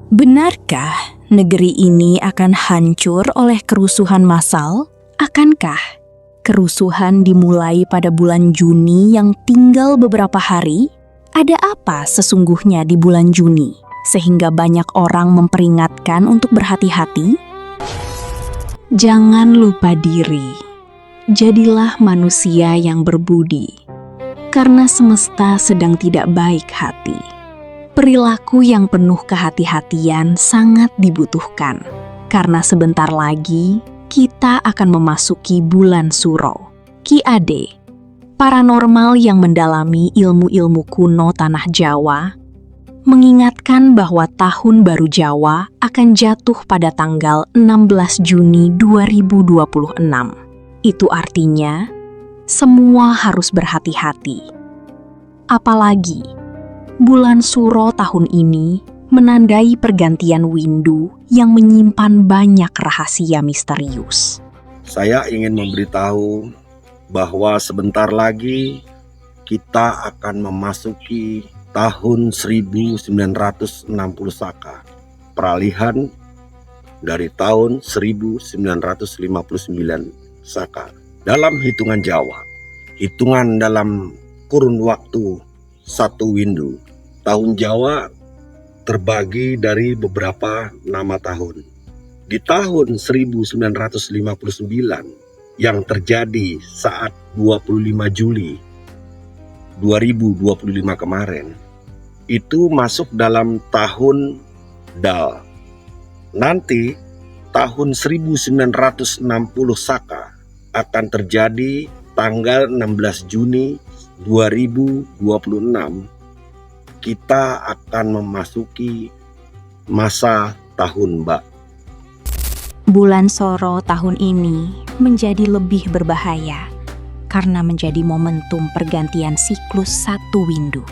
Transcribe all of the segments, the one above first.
Benarkah negeri ini akan hancur oleh kerusuhan massal? Akankah kerusuhan dimulai pada bulan Juni yang tinggal beberapa hari? Ada apa sesungguhnya di bulan Juni, sehingga banyak orang memperingatkan untuk berhati-hati? Jangan lupa diri. Jadilah manusia yang berbudi, karena semesta sedang tidak baik hati. Perilaku yang penuh kehati-hatian sangat dibutuhkan, karena sebentar lagi kita akan memasuki bulan Suro. Ki Ade, paranormal yang mendalami ilmu-ilmu kuno tanah Jawa, mengingatkan bahwa tahun baru Jawa akan jatuh pada tanggal 16 Juni 2026. Itu artinya, semua harus berhati-hati. Apalagi, bulan Suro tahun ini menandai pergantian windu yang menyimpan banyak rahasia misterius. Saya ingin memberitahu bahwa sebentar lagi kita akan memasuki tahun 1960 Saka, peralihan dari tahun 1959 Saka. Dalam hitungan Jawa, hitungan dalam kurun waktu satu windu, tahun Jawa terbagi dari beberapa nama tahun. Di tahun 1959 yang terjadi saat 25 Juli 2025 kemarin, itu masuk dalam tahun Dal. Nanti tahun 1960 Saka akan terjadi tanggal 16 Juni 2026. Kita akan memasuki masa tahun Mbak. Bulan Soro tahun ini menjadi lebih berbahaya karena menjadi momentum pergantian siklus satu windu.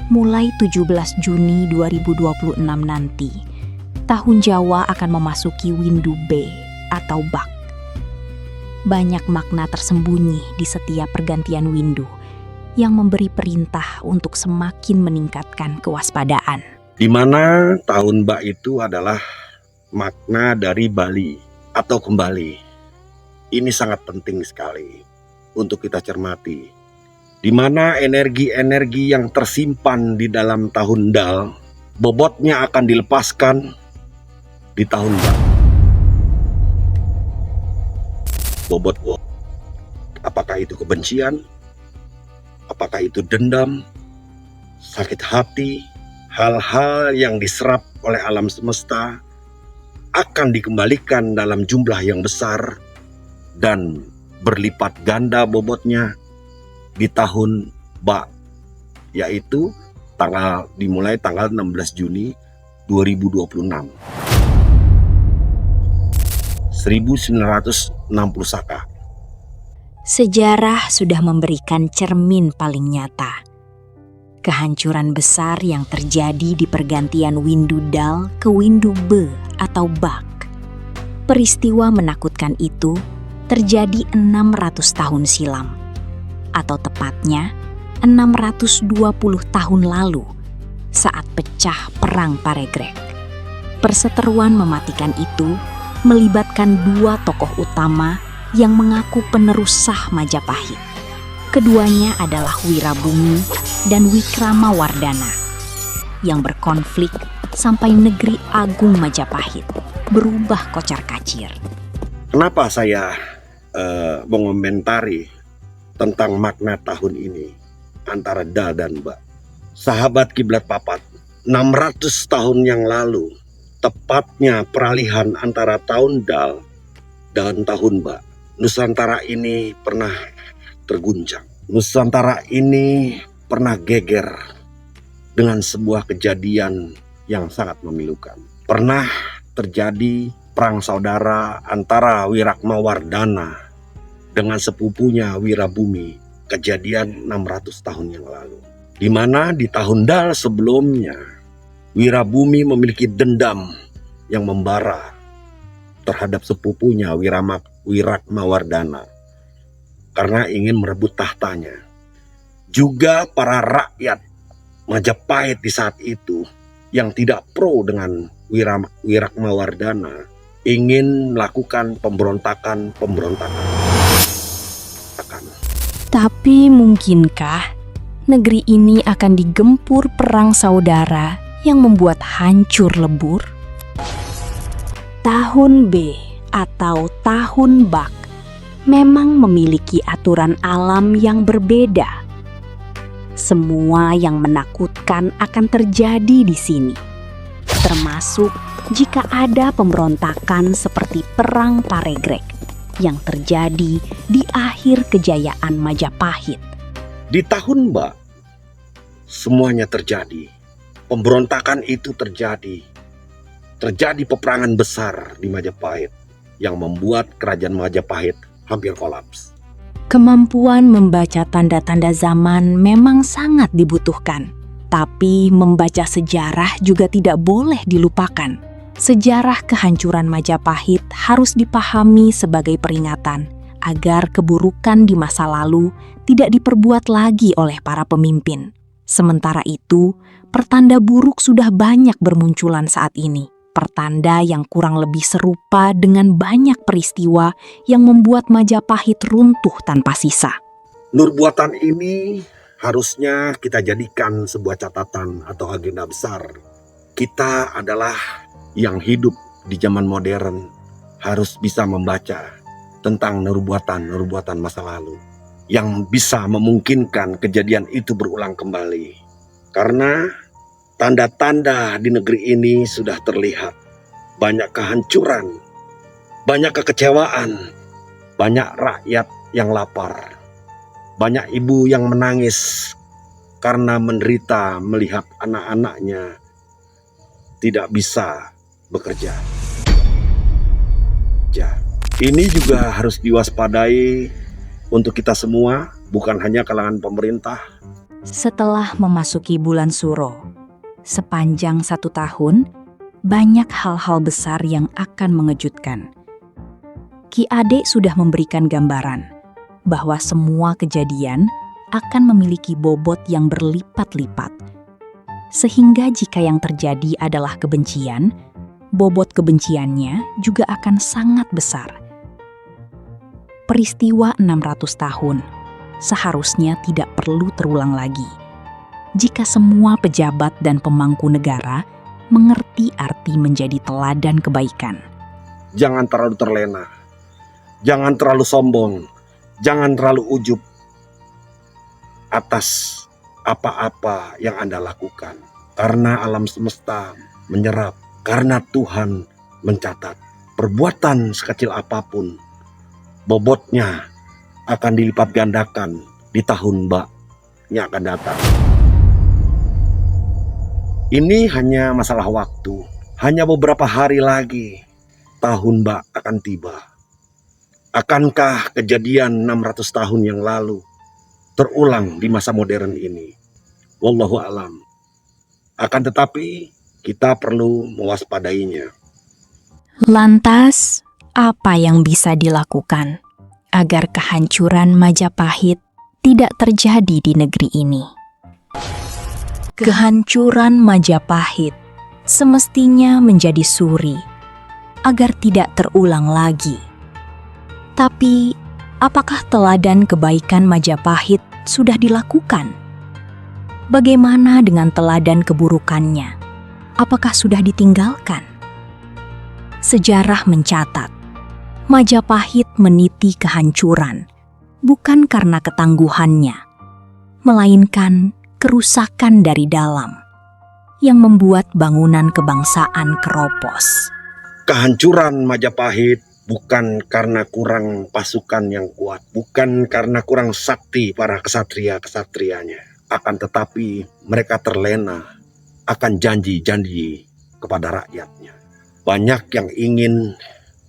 Mulai 17 Juni 2026 nanti, tahun Jawa akan memasuki windu B atau Bak. Banyak makna tersembunyi di setiap pergantian windu yang memberi perintah untuk semakin meningkatkan kewaspadaan. Di mana tahun Mbak itu adalah makna dari Bali atau kembali. Ini sangat penting sekali untuk kita cermati. Di mana energi-energi yang tersimpan di dalam tahun Dal, bobotnya akan dilepaskan di tahun Mbak. Bobot, apakah itu kebencian, apakah itu dendam, sakit hati, hal-hal yang diserap oleh alam semesta akan dikembalikan dalam jumlah yang besar dan berlipat ganda bobotnya di tahun Ba, yaitu dimulai tanggal 16 Juni 2026. 1960 Saka. Sejarah sudah memberikan cermin paling nyata. Kehancuran besar yang terjadi di pergantian windu Dal ke windu B atau Bak. Peristiwa menakutkan itu terjadi 600 tahun silam, atau tepatnya 620 tahun lalu saat pecah Perang Paregrek. Perseteruan mematikan itu melibatkan dua tokoh utama yang mengaku penerus sah Majapahit. Keduanya adalah Wirabumi dan Wikramawardhana yang berkonflik sampai negeri agung Majapahit berubah kocar-kacir. Kenapa saya mengomentari tentang makna tahun ini antara Dal dan Ba? Sahabat Kiblat Papat, 600 tahun yang lalu, tepatnya peralihan antara tahun Dal dan tahun Ba, Nusantara ini pernah terguncang. Nusantara ini pernah geger dengan sebuah kejadian yang sangat memilukan. Pernah terjadi perang saudara antara Wirakmawardhana dengan sepupunya Wirabumi, kejadian 600 tahun yang lalu. Di mana di tahun Dal sebelumnya, Wirabumi memiliki dendam yang membara terhadap sepupunya Wirakmawardhana karena ingin merebut tahtanya. Juga para rakyat Majapahit di saat itu yang tidak pro dengan Wirakmawardhana ingin melakukan pemberontakan. Tapi mungkinkah negeri ini akan digempur perang saudara yang membuat hancur lebur? Tahun B atau tahun Bak memang memiliki aturan alam yang berbeda. Semua yang menakutkan akan terjadi di sini, termasuk jika ada pemberontakan seperti Perang Paregreg yang terjadi di akhir kejayaan Majapahit. Di tahun Mbak, semuanya terjadi. Pemberontakan itu terjadi. Terjadi peperangan besar di Majapahit yang membuat kerajaan Majapahit hampir kolaps. Kemampuan membaca tanda-tanda zaman memang sangat dibutuhkan. Tapi membaca sejarah juga tidak boleh dilupakan. Sejarah kehancuran Majapahit harus dipahami sebagai peringatan agar keburukan di masa lalu tidak diperbuat lagi oleh para pemimpin. Sementara itu, pertanda buruk sudah banyak bermunculan saat ini. Pertanda yang kurang lebih serupa dengan banyak peristiwa yang membuat Majapahit runtuh tanpa sisa. Nubuatan ini harusnya kita jadikan sebuah catatan atau agenda besar. Kita adalah yang hidup di zaman modern harus bisa membaca tentang nubuatan masa lalu yang bisa memungkinkan kejadian itu berulang kembali. Karena tanda-tanda di negeri ini sudah terlihat. Banyak kehancuran, banyak kekecewaan, banyak rakyat yang lapar, banyak ibu yang menangis karena menderita melihat anak-anaknya tidak bisa bekerja. Ini juga harus diwaspadai untuk kita semua, bukan hanya kalangan pemerintah. Setelah memasuki bulan Suro, sepanjang 1 tahun, banyak hal-hal besar yang akan mengejutkan. Ki Ade sudah memberikan gambaran bahwa semua kejadian akan memiliki bobot yang berlipat-lipat. Sehingga jika yang terjadi adalah kebencian, bobot kebenciannya juga akan sangat besar. Peristiwa 600 tahun seharusnya tidak perlu terulang lagi. Jika semua pejabat dan pemangku negara mengerti arti menjadi teladan kebaikan. Jangan terlalu terlena, jangan terlalu sombong, jangan terlalu ujub atas apa-apa yang Anda lakukan. Karena alam semesta menyerap, karena Tuhan mencatat. Perbuatan sekecil apapun, bobotnya akan dilipat gandakan di tahun Mbak yang akan datang. Ini hanya masalah waktu. Hanya beberapa hari lagi tahun Mbak akan tiba. Akankah kejadian 600 tahun yang lalu terulang di masa modern ini? Wallahu a'lam. Akan tetapi kita perlu mewaspadainya. Lantas, apa yang bisa dilakukan agar kehancuran Majapahit tidak terjadi di negeri ini? Kehancuran Majapahit semestinya menjadi suri agar tidak terulang lagi. Tapi, apakah teladan kebaikan Majapahit sudah dilakukan? Bagaimana dengan teladan keburukannya? Apakah sudah ditinggalkan? Sejarah mencatat, Majapahit meniti kehancuran bukan karena ketangguhannya, melainkan kerusakan dari dalam yang membuat bangunan kebangsaan keropos. Kehancuran Majapahit bukan karena kurang pasukan yang kuat, bukan karena kurang sakti para kesatria-kesatrianya. Akan tetapi mereka terlena akan janji-janji kepada rakyatnya. Banyak yang ingin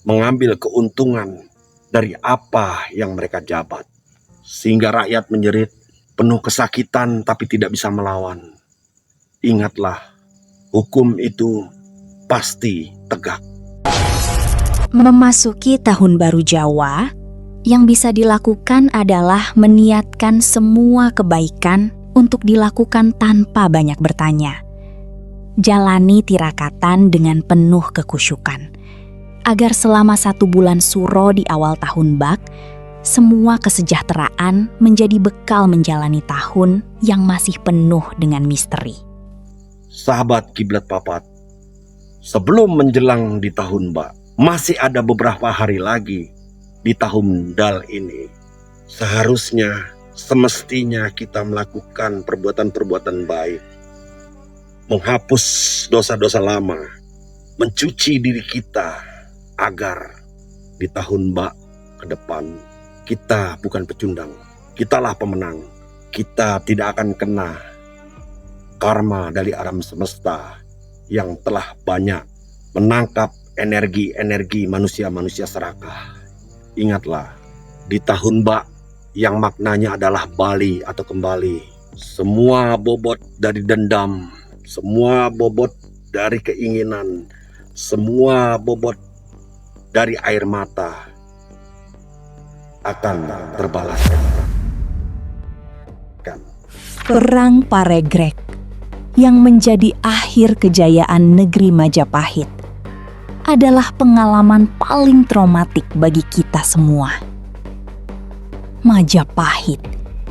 mengambil keuntungan dari apa yang mereka jabat. Sehingga rakyat menjerit, penuh kesakitan tapi tidak bisa melawan. Ingatlah, hukum itu pasti tegak. Memasuki Tahun Baru Jawa, yang bisa dilakukan adalah meniatkan semua kebaikan untuk dilakukan tanpa banyak bertanya. Jalani tirakatan dengan penuh kekusyukan, agar selama 1 bulan suro di awal tahun Bak, semua kesejahteraan menjadi bekal menjalani tahun yang masih penuh dengan misteri. Sahabat Kiblat Papat, sebelum menjelang di tahun Bak, masih ada beberapa hari lagi di tahun Dal ini. Seharusnya, semestinya kita melakukan perbuatan-perbuatan baik, menghapus dosa-dosa lama, mencuci diri kita agar di tahun Bak ke depan kita bukan pecundang, kitalah pemenang. Kita tidak akan kena karma dari alam semesta yang telah banyak menangkap energi-energi manusia-manusia serakah. Ingatlah, di tahun Bak yang maknanya adalah Bali atau kembali, semua bobot dari dendam, semua bobot dari keinginan, semua bobot dari air mata akan terbalaskan. Perang Paregrek yang menjadi akhir kejayaan negeri Majapahit adalah pengalaman paling traumatik bagi kita semua. Majapahit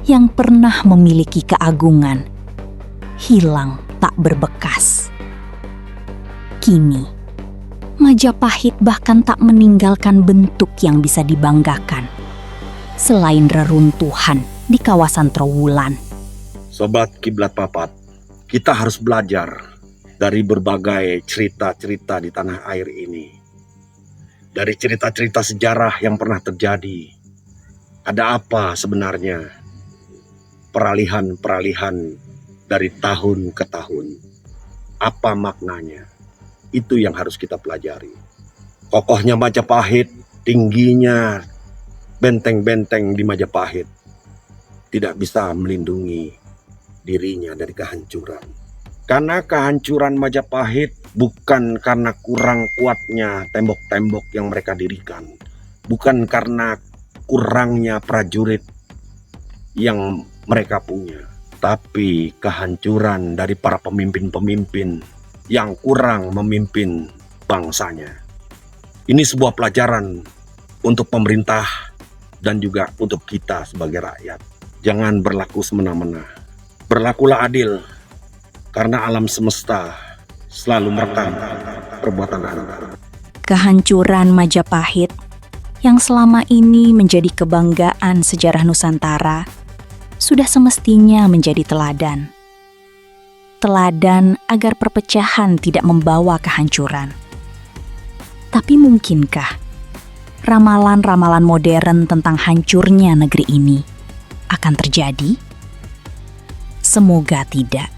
yang pernah memiliki keagungan hilang tak berbekas. Kini, Majapahit bahkan tak meninggalkan bentuk yang bisa dibanggakan selain reruntuhan di kawasan Trowulan. Sobat Kiblat Papat, kita harus belajar dari berbagai cerita-cerita di tanah air ini. Dari cerita-cerita sejarah yang pernah terjadi. Ada apa sebenarnya peralihan-peralihan dari tahun ke tahun? Apa maknanya? Itu yang harus kita pelajari. Kokohnya Majapahit, tingginya benteng-benteng di Majapahit tidak bisa melindungi dirinya dari kehancuran. Karena kehancuran Majapahit bukan karena kurang kuatnya tembok-tembok yang mereka dirikan, bukan karena kurangnya prajurit yang mereka punya, tapi kehancuran dari para pemimpin-pemimpin yang kurang memimpin bangsanya. Ini sebuah pelajaran untuk pemerintah dan juga untuk kita sebagai rakyat. Jangan berlaku semena-mena. Berlakulah adil, karena alam semesta selalu merekam perbuatan Anda. Kehancuran Majapahit yang selama ini menjadi kebanggaan sejarah Nusantara sudah semestinya menjadi teladan. Teladan agar perpecahan tidak membawa kehancuran. Tapi mungkinkah ramalan-ramalan modern tentang hancurnya negeri ini akan terjadi? Semoga tidak.